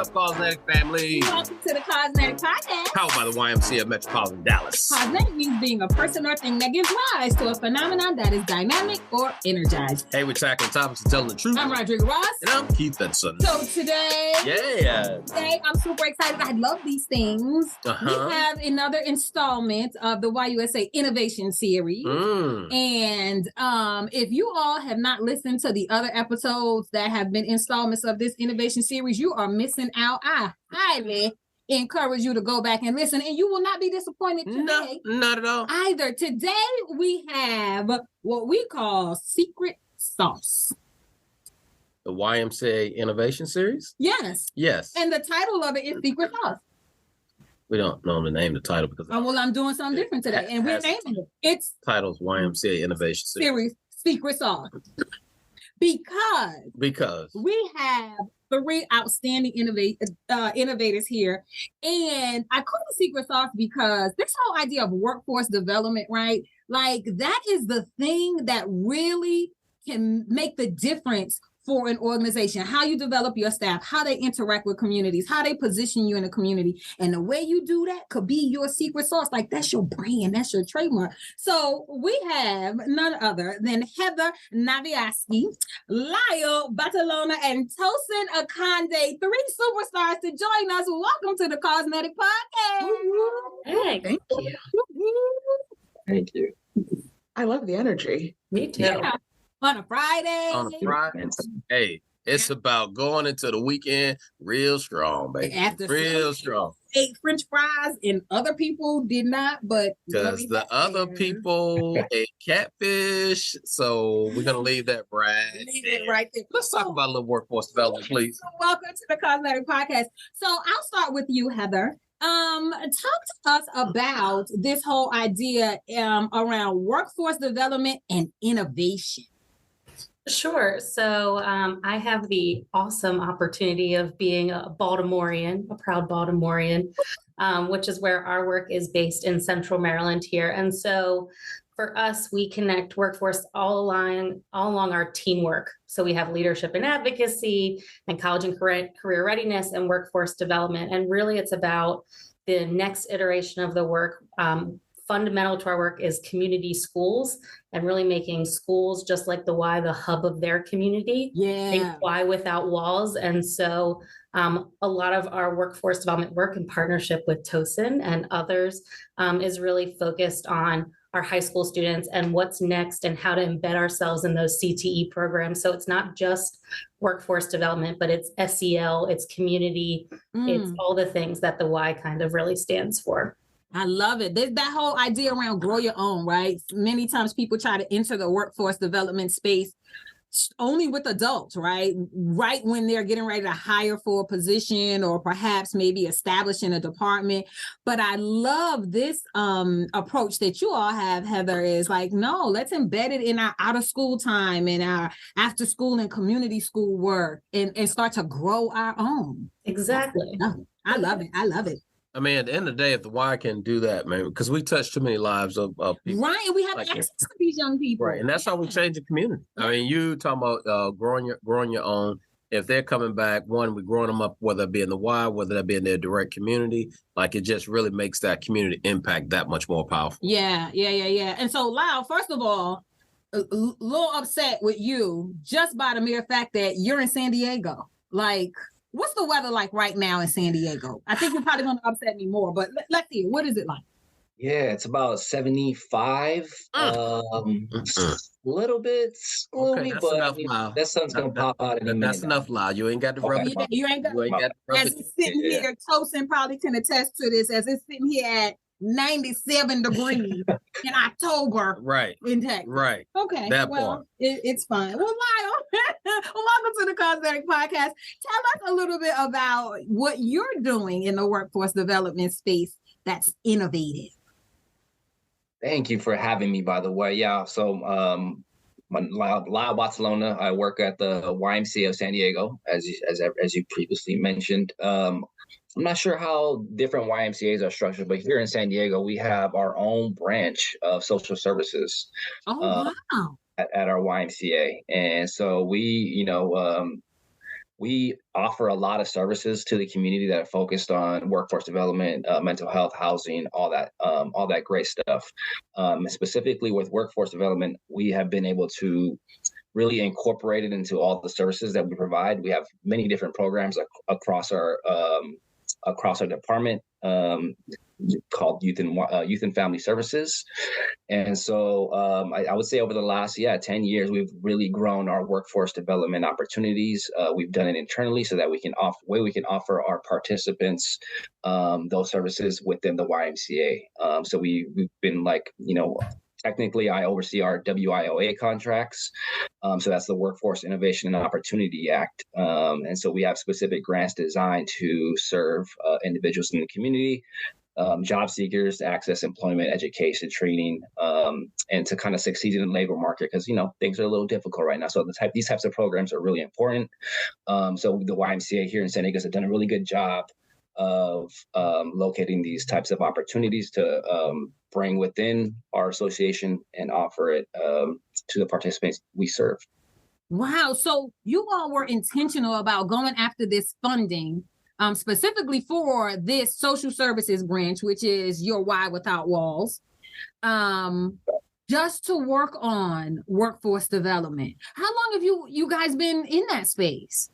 up, CAUSENETIC family? Welcome to the CAUSENETIC podcast. Powered by the YMCA of Metropolitan Dallas. CAUSENETIC means being a person or thing that gives rise to a phenomenon that is dynamic or energized. Hey, we're tackling topics and telling the truth. I'm Rodrigo Ross. And I'm Keith Benson. So today I'm super excited. I love these things. We have another installment of the YUSA Innovation Series. And if you all have not listened to the other episodes that have been installments of this innovation series, you are missing out. I highly encourage you to go back and listen, and you will not be disappointed today. No, not at all. Either. Today we have what we call secret sauce. The YMCA Innovation Series? Yes. Yes. And the title of it is Secret Sauce. We don't normally name the title because I'm doing something different today, and we're naming it. It's titles YMCA Innovation Series Secret Sauce. Because we have three outstanding innovators here. And I call it secret sauce because this whole idea of workforce development, right? Like that is the thing that really can make the difference for an organization, how you develop your staff, how they interact with communities, how they position you in a community. And the way you do that could be your secret sauce. Like that's your brand, that's your trademark. So we have none other than Heather Naviasky, Lyle Batalona, and Tosin Akande, three superstars to join us. Welcome to the CAUSENETIC podcast. Hey, thank you. Thank you. I love the energy. Me too. Yeah. On a Friday. Hey, it's about going into the weekend real strong, baby. Real strong. Ate French fries and other people did not, but because the other people ate catfish. So we're gonna leave that leave it right there. Let's talk about a little workforce development, please. Welcome to the CAUSENETIC podcast. So I'll start with you, Heather. Talk to us about this whole idea around workforce development and innovation. Sure. So I have the awesome opportunity of being a Baltimorean, a proud Baltimorean, which is where our work is based in Central Maryland here. And so for us, we connect workforce all along our teamwork. So we have leadership and advocacy and college and career readiness and workforce development. And really it's about the next iteration of the work. Fundamental to our work is community schools and really making schools just like the Y, the hub of their community. Yeah. Y without walls. And so a lot of our workforce development work in partnership with Tosin and others is really focused on our high school students and what's next and how to embed ourselves in those CTE programs. So it's not just workforce development, but it's SEL, it's community, it's all the things that the Y kind of really stands for. I love it. There's that whole idea around grow your own, right? Many times people try to enter the workforce development space only with adults, right? Right when they're getting ready to hire for a position or perhaps maybe establishing a department. But I love this approach that you all have, Heather, is like, no, let's embed it in our out of school time and our after school and community school work and start to grow our own. Exactly. I love it. I love it. I mean, at the end of the day, if the Y can do that, man, because we touch too many lives of people. Right, and we have access to these young people. Right, and that's how we change the community. I mean, you talking about growing your own. If they're coming back, one, we're growing them up, whether it be in the Y, whether that be in their direct community, like it just really makes that community impact that much more powerful. Yeah. And so, Lyle, first of all, a little upset with you just by the mere fact that you're in San Diego. Like, what's the weather like right now in San Diego? I think you're probably going to upset me more, but let's see. What is it like? Yeah, it's about 75. A little bit gloomy, but that sun's going to pop out in a minute. That's enough, Lyle. You ain't got to rub it. You ain't got to rub it. As it's sitting here, Tosin probably can attest to this, as it's sitting here at 97 degrees in October. Right. In Texas. Right. Okay. That well, part. It's fine. Well, Lyle, welcome to the CAUSENETIC podcast. Tell us a little bit about what you're doing in the workforce development space that's innovative. Thank you for having me, by the way. Yeah, so Lyle Batalona, I work at the YMCA of San Diego, as you previously mentioned. I'm not sure how different YMCAs are structured, but here in San Diego, we have our own branch of social services. Oh, wow. At our YMCA. And so we we offer a lot of services to the community that are focused on workforce development, mental health, housing, all that great stuff. Specifically with workforce development, we have been able to really incorporate it into all the services that we provide. We have many different programs across our department, called Youth and Family Services. And so I would say over the last 10 years, we've really grown our workforce development opportunities. We've done it internally so that we can offer our participants those services within the YMCA. So we've been technically, I oversee our WIOA contracts. So that's the Workforce Innovation and Opportunity Act. And so we have specific grants designed to serve individuals in the community, job seekers to access employment, education, training, and to kind of succeed in the labor market because, things are a little difficult right now. So these types of programs are really important. So the YMCA here in San Diego has done a really good job of locating these types of opportunities to bring within our association and offer it to the participants we serve. Wow. So you all were intentional about going after this funding, specifically for this social services branch, which is your Y Without Walls, just to work on workforce development. How long have you guys been in that space?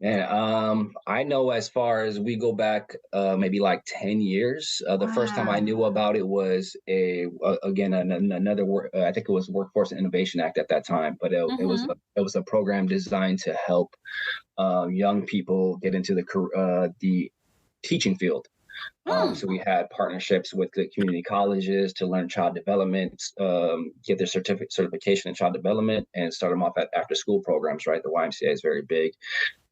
Yeah, I know as far as we go back, maybe like 10 years. The first time I knew about it was another I think it was Workforce Innovation Act at that time, but it was a program designed to help young people get into the teaching field. So we had partnerships with the community colleges to learn child development, get their certification in child development, and start them off at after school programs. Right, the YMCA is very big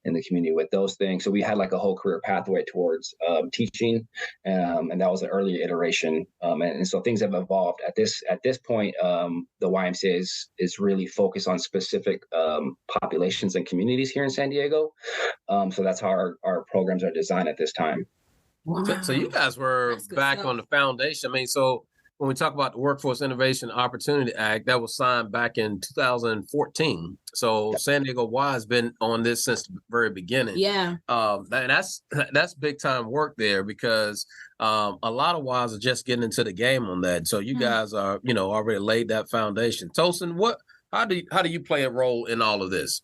in the community with those things. So we had like a whole career pathway towards teaching, and that was an earlier iteration. And so things have evolved. At this point, the YMCA is really focused on specific populations and communities here in San Diego. So that's how our programs are designed at this time. Wow. So you guys were back on the foundation. I mean, so when we talk about the Workforce Innovation Opportunity Act, that was signed back in 2014. So San Diego Y has been on this since the very beginning. Yeah. And that's big time work there because a lot of Ys are just getting into the game on that. So you guys are, already laid that foundation. Tosin, how do you play a role in all of this?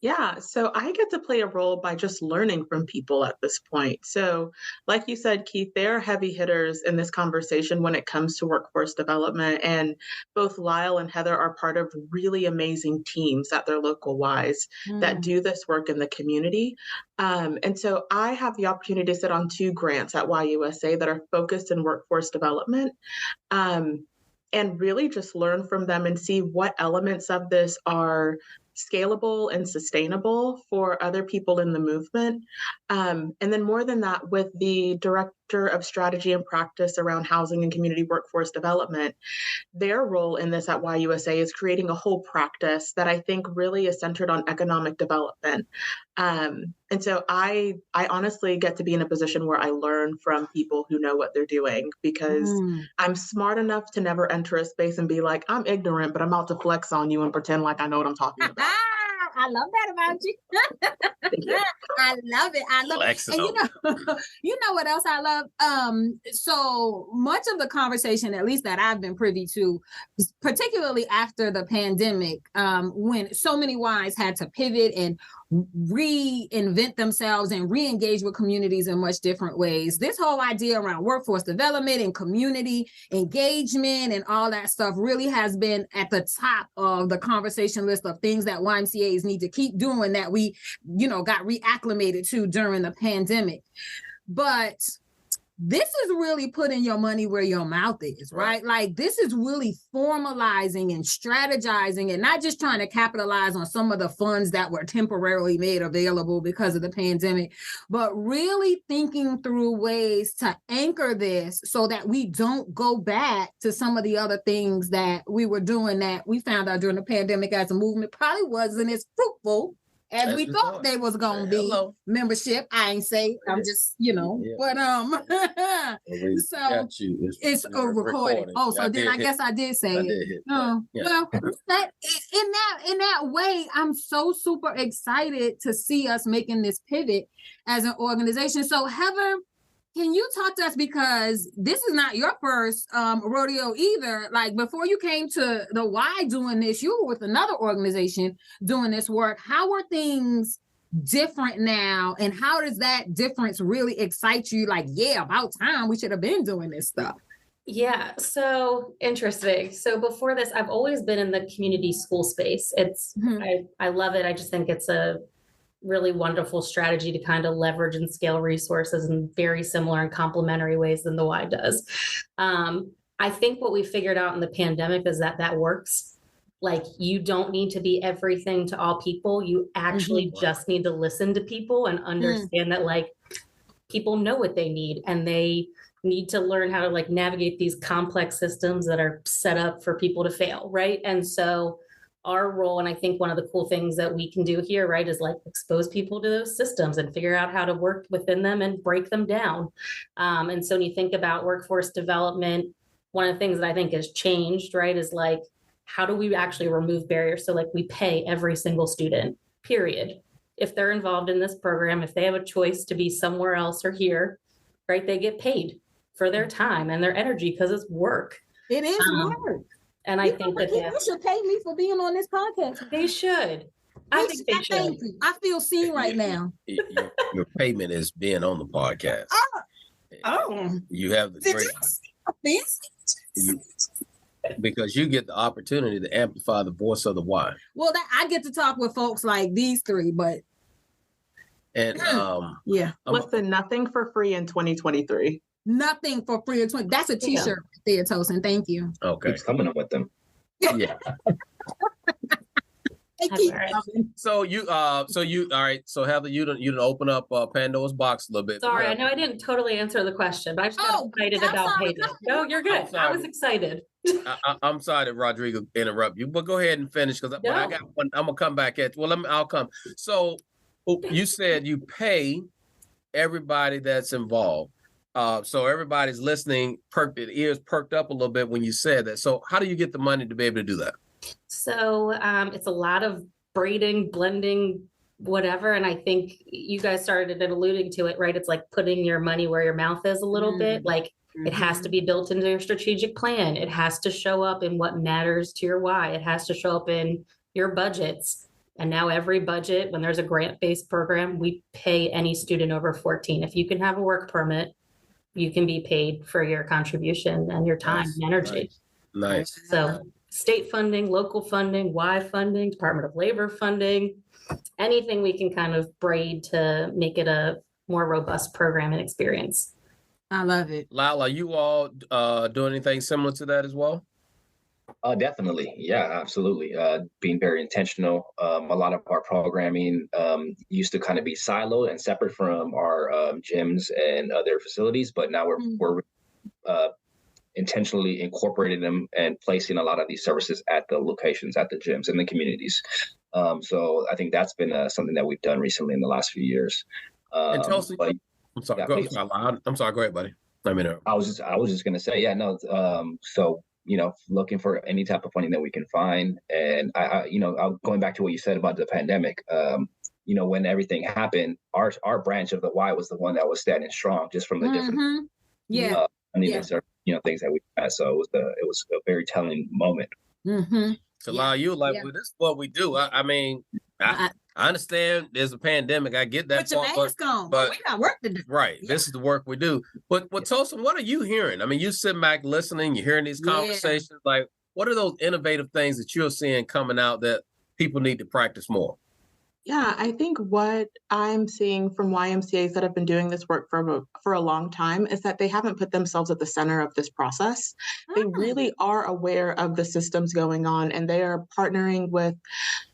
Yeah, so I get to play a role by just learning from people at this point. So, like you said, Keith, they're heavy hitters in this conversation when it comes to workforce development. And both Lyle and Heather are part of really amazing teams at their local Ys that do this work in the community. And so I have the opportunity to sit on 2 grants at YUSA that are focused in workforce development. And really just learn from them and see what elements of this are scalable and sustainable for other people in the movement. And then more than that, with the Director of Strategy and Practice around housing and community workforce development, their role in this at YUSA is creating a whole practice that I think really is centered on economic development. And so I honestly get to be in a position where I learn from people who know what they're doing because I'm smart enough to never enter a space and be like, I'm ignorant, but I'm about to flex on you and pretend like I know what I'm talking about. I love that about you. I love it. I love it. And you know what else I love? So much of the conversation, at least that I've been privy to, particularly after the pandemic, when so many Ys had to pivot and reinvent themselves and re-engage with communities in much different ways. This whole idea around workforce development and community engagement and all that stuff really has been at the top of the conversation list of things that YMCAs need to keep doing that we, got reacclimated to during the pandemic. But this is really putting your money where your mouth is, right? Like this is really formalizing and strategizing and not just trying to capitalize on some of the funds that were temporarily made available because of the pandemic, but really thinking through ways to anchor this so that we don't go back to some of the other things that we were doing that we found out during the pandemic as a movement probably wasn't as fruitful as As we we thought thought. they was gonna be. Hello. Membership. I ain't say. I'm just, Yeah. but We so got you. it's a recording. Oh, so then I guess I did say I it. did hit Oh, play. Yeah. well, that in that way, I'm so super excited to see us making this pivot as an organization. So Heather, can you talk to us, because this is not your first rodeo either. Like, before you came to the Y doing this, you were with another organization doing this work. How are things different now, and how does that difference really excite you? Like, yeah, about time, we should have been doing this stuff. Yeah, so interesting. So before this, I've always been in the community school space. I love it. I just think it's a really wonderful strategy to kind of leverage and scale resources in very similar and complementary ways than the Y does. I think what we figured out in the pandemic is that works. Like, you don't need to be everything to all people. You actually just need to listen to people and understand that, like, people know what they need, and they need to learn how to, like, navigate these complex systems that are set up for people to fail, right? And so our role, and I think one of the cool things that we can do here, right, is like expose people to those systems and figure out how to work within them and break them down. And so when you think about workforce development, one of the things that I think has changed, right, is like, how do we actually remove barriers? So, like, we pay every single student, period. If they're involved in this program, if they have a choice to be somewhere else or here, right, they get paid for their time and their energy, because it's work. It is work. And I think that you should pay me for being on this podcast. They should. I think they should. Thank you. I feel seen right now. Your payment is being on the podcast. You have the great because you get the opportunity to amplify the voice of the Y. Well, I get to talk with folks like these three, but yeah. Listen, nothing for free in 2023. Nothing for free in 20. That's a t-shirt there, Tosin. Thank you. Okay. Keeps coming up with them. Yeah. So you all right. So Heather, you didn't open up Pandora's box a little bit. Sorry, I know I didn't totally answer the question, but I just got excited about payment. No, you're good. I was excited. I'm sorry that Rodrigo interrupt you, but go ahead and finish, because I got one. I'm gonna come back at you. Well, I'll come. So you said you pay everybody that's involved. So everybody's listening, ears perked up a little bit when you said that. So how do you get the money to be able to do that? So it's a lot of braiding, blending, whatever. And I think you guys started alluding to it, right? It's like putting your money where your mouth is a little bit. Like, it has to be built into your strategic plan. It has to show up in what matters to your why. It has to show up in your budgets. And now every budget, when there's a grant-based program, we pay any student over 14. If you can have a work permit, you can be paid for your contribution and your time and energy. Nice. So state funding, local funding, Y funding, Department of Labor funding, anything we can kind of braid to make it a more robust program and experience. I love it. Lyle, are you all doing anything similar to that as well? Definitely. Yeah, absolutely. Being very intentional. A lot of our programming used to kind of be siloed and separate from our gyms and other facilities, but now we're intentionally incorporating them and placing a lot of these services at the locations, at the gyms and the communities. So I think that's been something that we've done recently in the last few years. And Tosin, I'm sorry. I'm sorry. Go ahead, buddy. Let me know. I was just going to say, so, looking for any type of funding that we can find. And going back to what you said about the pandemic, when everything happened, our branch of the Y was the one that was standing strong, just from the different things that we had. So it was a very telling moment. So Lyle, you were like, well, this is what we do. I mean, I understand there's a pandemic. I get that part, but we got work to do. Right. Yeah. This is the work we do. But Tosin, what are you hearing? I mean, you sitting back listening, you're hearing these conversations. Like, what are those innovative things that you're seeing coming out that people need to practice more? Yeah, I think what I'm seeing from YMCAs that have been doing this work for a long time is that they haven't put themselves at the center of this process. They really are aware of the systems going on, and they are partnering with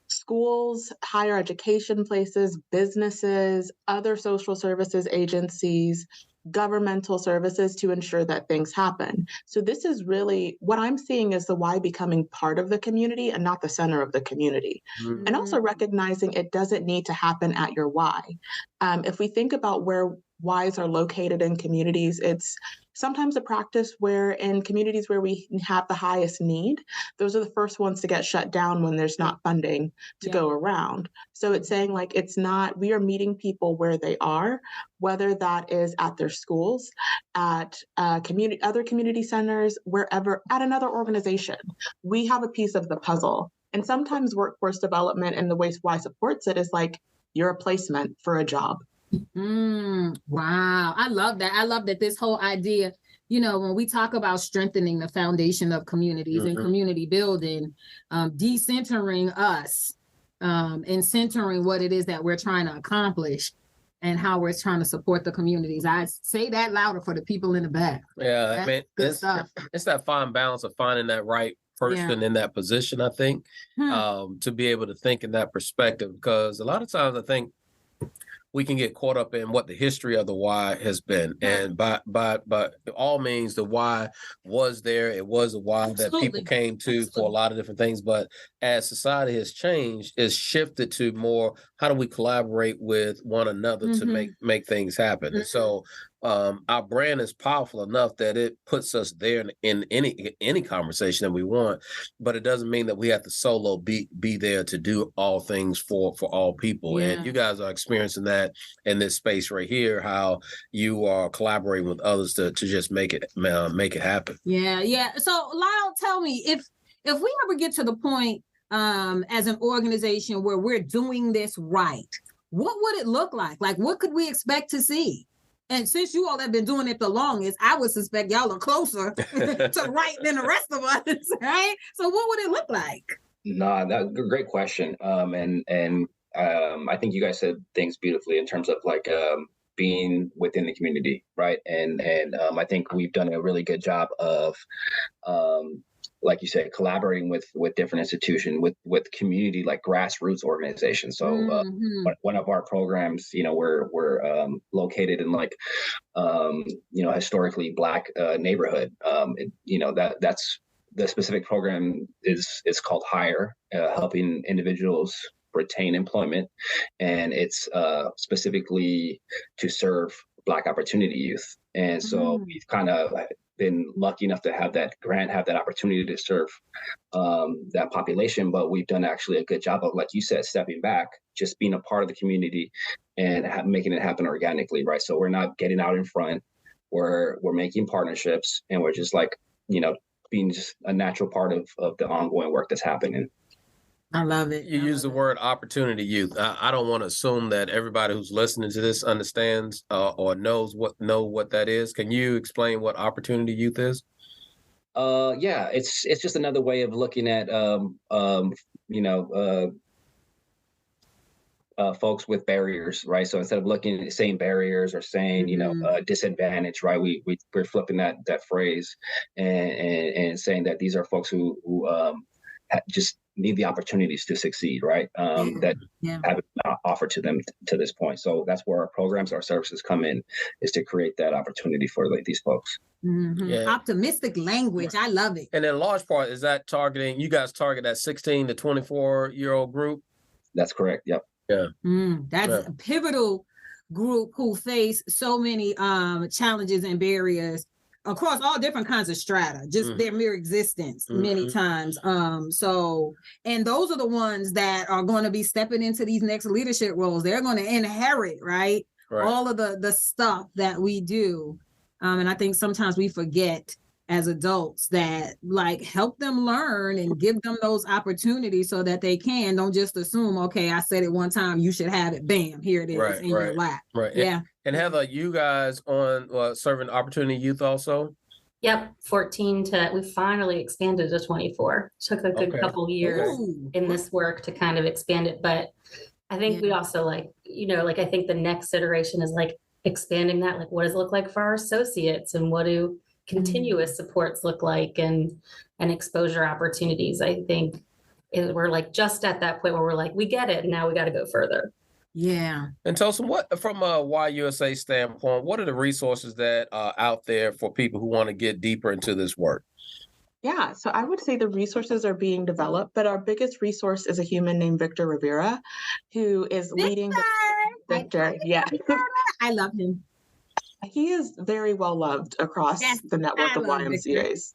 schools, higher education places, businesses, other social services agencies, governmental services to ensure that things happen. So this is really what I'm seeing is the Y becoming part of the community and not the center of the community. Mhm. And also recognizing it doesn't need to happen at your Y. If we think about where Ys are located in communities, it's sometimes a practice where in communities where we have the highest need, those are the first ones to get shut down when there's not funding to go around. So it's saying like, it's not, we are meeting people where they are, whether that is at their schools, at other community centers, wherever, at another organization. We have a piece of the puzzle. And sometimes workforce development and the way Y supports it is like, you're a placement for a job. Wow. I love that. I love that this whole idea, when we talk about strengthening the foundation of communities and community building, decentering us and centering what it is that we're trying to accomplish and how we're trying to support the communities. I say that louder for the people in the back. Yeah, I mean, it's that fine balance of finding that right person in that position, I think, to be able to think in that perspective, because a lot of times I think we can get caught up in what the history of the Y has been. And by all means, the Y was there. It was a Y that people came to for a lot of different things. But as society has changed, it's shifted to more, how do we collaborate with one another to make things happen? And so our brand is powerful enough that it puts us there in any conversation that we want, but it doesn't mean that we have to solo be there to do all things for all people. And you guys are experiencing that in this space right here, how you are collaborating with others to just make it happen. Yeah. So Lyle, tell me, if we ever get to the point as an organization where we're doing this right, what would it look like? Like, what could we expect to see? And since you all have been doing it the longest, I would suspect y'all are closer to right than the rest of us, right? So what would it look like? No, that's a great question. And I think you guys said things beautifully in terms of like being within the community, right? And I think we've done a really good job of like you said, collaborating with different institutions, with community, like grassroots organizations. So one of our programs, we're located in like, historically Black neighborhood. That's the specific program is called Hire, helping individuals retain employment. And it's specifically to serve Black opportunity youth. And so we've kind of been lucky enough to have that grant, have that opportunity to serve that population. But we've done actually a good job of, like you said, stepping back, just being a part of the community and making it happen organically, right? So we're not getting out in front. We're making partnerships, and we're just like, being just a natural part of the ongoing work that's happening. I love it. You use the word opportunity youth. I don't want to assume that everybody who's listening to this understands or knows what that is. Can you explain what opportunity youth is? Yeah, it's just another way of looking at folks with barriers, right? So instead of looking at saying barriers or saying disadvantage, right? We're flipping that phrase and saying that these are folks who just need the opportunities to succeed, right? That haven't been offered to them to this point. So that's where our programs, our services come in, is to create that opportunity for these folks. Optimistic language. I love it. And in large part, is that you guys target that 16 to 24-year-old group? That's correct. Yep. Yeah. That's a pivotal group who face so many challenges and barriers across all different kinds of strata, just their mere existence many times. And those are the ones that are going to be stepping into these next leadership roles. They're going to inherit, right? All of the stuff that we do. And I think sometimes we forget as adults that, like, help them learn and give them those opportunities so that they don't just assume, okay, I said it one time, you should have it. Bam, here it is in your lap. Right. Yeah. And Heather, you guys on serving opportunity youth also? Yep, 14 we finally expanded to 24. Took a good couple years in this work to kind of expand it. But I think we also I think the next iteration is like expanding that. Like, what does it look like for our associates, and what do continuous supports look like, and exposure opportunities? I think we're like just at that point where we're like, we get it, and now we got to go further. Yeah. And Tosin, what from a YUSA standpoint, what are the resources that are out there for people who want to get deeper into this work? Yeah, so I would say the resources are being developed, but our biggest resource is a human named Victor Rivera, who is leading the Victor. Yeah, I love him. he is very well loved across Yes, the network I of love Victor. YMCAs.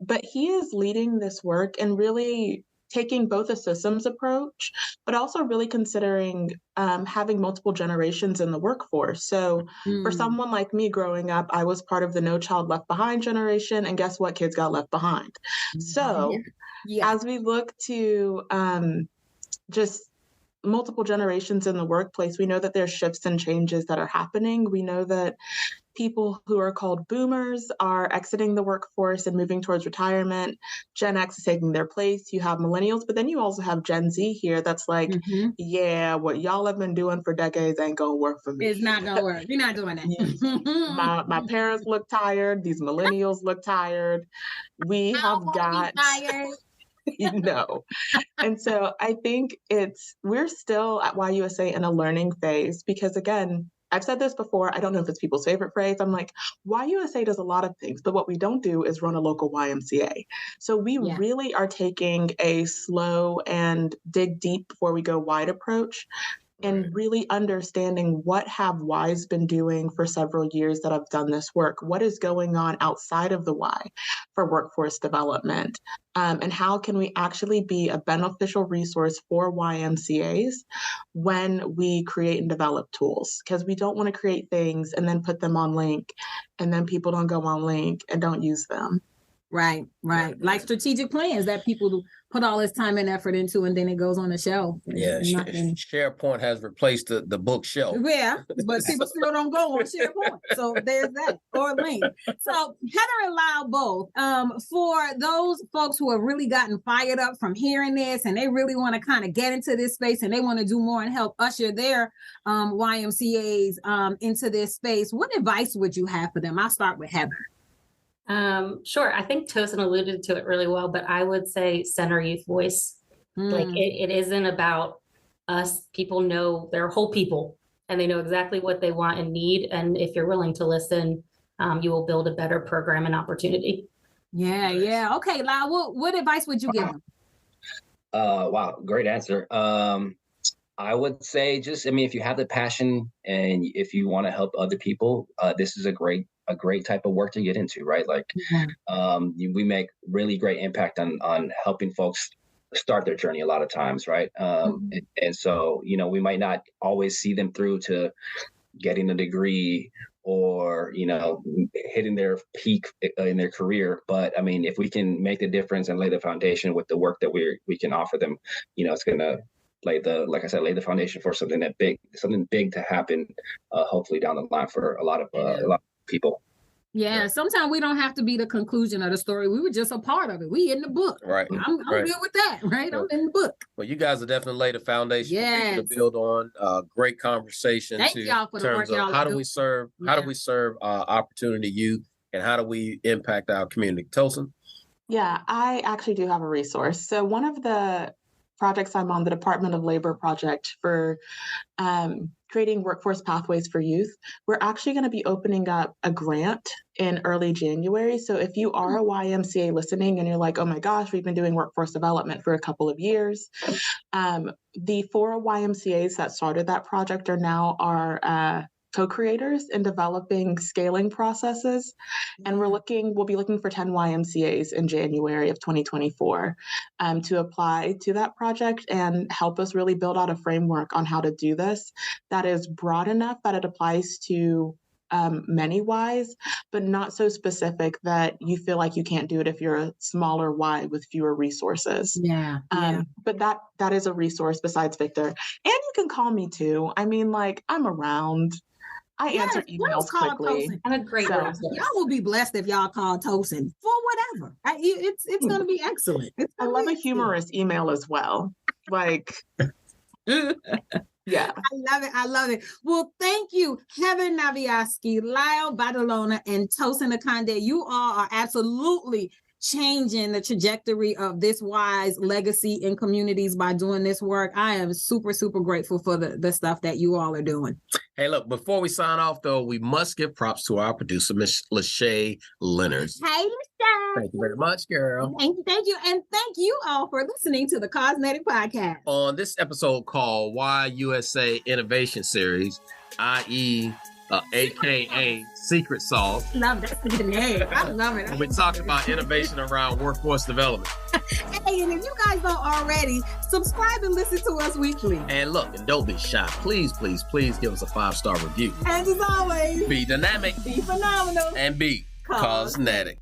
But he is leading this work and really taking both a systems approach, but also really considering having multiple generations in the workforce. So for someone like me growing up, I was part of the No Child Left Behind generation. And guess what? Kids got left behind. So as we look to just multiple generations in the workplace, we know that there's shifts and changes that are happening. We know that people who are called boomers are exiting the workforce and moving towards retirement. Gen X is taking their place. You have millennials, but then you also have Gen Z here that's like, yeah, what y'all have been doing for decades ain't gonna work for me. It's not gonna work. We're not doing that. My parents look tired. These millennials look tired. We have got And so I think we're still at YUSA in a learning phase because, again, I've said this before. I don't know if it's people's favorite phrase. I'm like, YUSA does a lot of things, but what we don't do is run a local YMCA. So we really are taking a slow and dig deep before we go wide approach. And really understanding what have Ys been doing for several years that I've done this work. What is going on outside of the Y for workforce development? And how can we actually be a beneficial resource for YMCAs when we create and develop tools? Because we don't want to create things and then put them on link, and then people don't go on link and don't use them. Right. Like strategic plans that people put all this time and effort into, and then it goes on the shelf. Yeah, SharePoint has replaced the bookshelf. Yeah, but people still don't go on SharePoint. So there's that, or link. So Heather and Lyle both, for those folks who have really gotten fired up from hearing this, and they really want to kind of get into this space, and they want to do more and help usher their YMCAs into this space, what advice would you have for them? I'll start with Heather. Sure. I think Tosin alluded to it really well, but I would say center youth voice. Like it isn't about us. People know they're whole people and they know exactly what they want and need. And if you're willing to listen, you will build a better program and opportunity. Yeah. Okay, Lyle, what advice would you give them? Wow, great answer. I would say if you have the passion and if you want to help other people, this is a great type of work to get into, right? Like we make really great impact on helping folks start their journey a lot of times, right? And so, we might not always see them through to getting a degree or, hitting their peak in their career. But I mean, if we can make the difference and lay the foundation with the work that we can offer them, it's going to lay the foundation for something big to happen, hopefully down the line for a lot of people. Yeah, sometimes we don't have to be the conclusion of the story. We were just a part of it. We in the book. Right. I'm good with that, right? I'm in the book. Well, you guys have definitely laid a foundation for people to build on. Great conversation. Thank y'all for the work y'all how do we serve opportunity youth, and how do we impact our community? Tosin? Yeah, I actually do have a resource. So one of the projects I'm on, the Department of Labor project for creating workforce pathways for youth, we're actually going to be opening up a grant in early January. So if you are a YMCA listening and you're like, oh my gosh, we've been doing workforce development for a couple of years, the 4 YMCAs that started that project are now our co-creators in developing scaling processes. And we'll be looking for 10 YMCAs in January of 2024 to apply to that project and help us really build out a framework on how to do this that is broad enough that it applies to many Ys, but not so specific that you feel like you can't do it if you're a smaller Y with fewer resources. But that is a resource besides Victor. And you can call me too. I mean, like, I'm around. I answer emails quickly. I'm a great y'all will be blessed if y'all call Tosin for whatever. It's going to be excellent. I love a humorous email as well. Like, yeah. I love it. Well, thank you, Heather Naviasky, Lyle Batalona, and Tosin Akande. You all are absolutely changing the trajectory of this WISE legacy in communities by doing this work. I am super, super grateful for the stuff that you all are doing. Hey, look, before we sign off, though, we must give props to our producer, Miss Lachey Leonard. Hey, Lachey. Thank you very much, girl. Thank you. And thank you all for listening to the CAUSENETIC podcast. On this episode called YUSA Innovation Series, i.e., AKA Secret Sauce. Love that name. I love it. We talked about innovation around workforce development. Hey, and if you guys don't already, subscribe and listen to us weekly. And look, and don't be shy. Please, please, please give us a 5-star review. And as always, Be dynamic. be phenomenal. And be CAUSENETIC.